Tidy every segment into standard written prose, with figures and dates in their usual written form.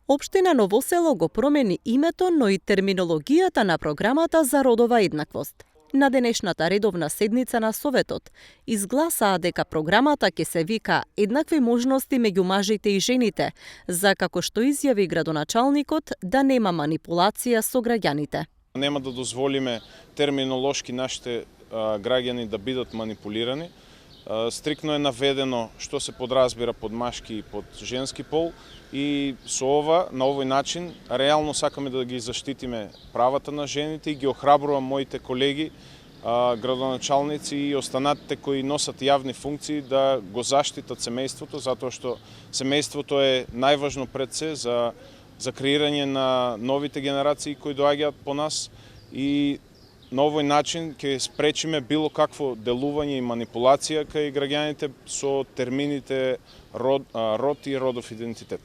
Општина Ново село го промени името, но и терминологијата на програмата за родова еднаквост. На денешната редовна седница на Советот изгласаа дека програмата ќе се вика Еднакви можности меѓу мажите и жените, за како што изјави градоначалникот да нема манипулација со граѓаните. Нема да дозволиме терминолошки нашите граѓани да бидат манипулирани. Стрикно е наведено што се подразбира под машки и под женски пол и со ова, на овој начин, реално сакаме да ги заштитиме правата на жените и ги охрабрувам моите колеги, градоначалници и останатите кои носат јавни функции да го заштитат семејството, затоа што семејството е најважно пред се за креирање на новите генерации кои доаѓаат по нас и на овој начин ќе спречиме било какво делување и манипулација кај граѓаните со термините род и родов идентитет.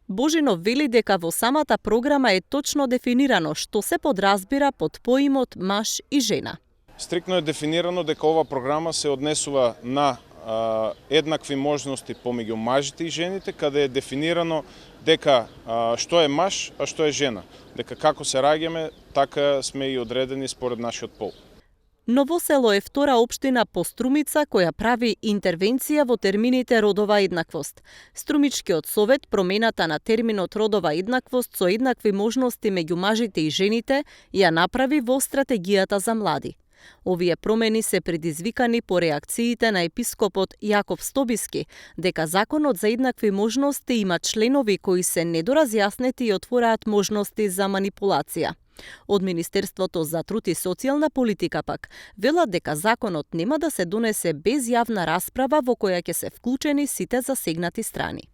Божинов вели дека во самата програма е точно дефинирано што се подразбира под поимот маж и жена. Стрикно е дефинирано дека ова програма се однесува на еднакви можности помеѓу мажите и жените, каде е дефинирано дека што е маж, а што е жена. Дека како се раѓаме, така сме и одредени според нашиот пол. Ново село е втора општина по струмица која прави интервенција во термините родова еднаквост. Струмичкиот совет промената на терминот родова еднаквост со еднакви можности меѓу мажите и жените ја направи во стратегијата за млади. Овие промени се предизвикани по реакциите на епископот Јаков Стобиски, дека законот за еднакви можности има членови кои се недоразјаснети и отвораат можности за манипулација. Од Министерството за труд и социјална политика пак велат дека законот нема да се донесе без јавна расправа во која ќе се вклучени сите засегнати страни.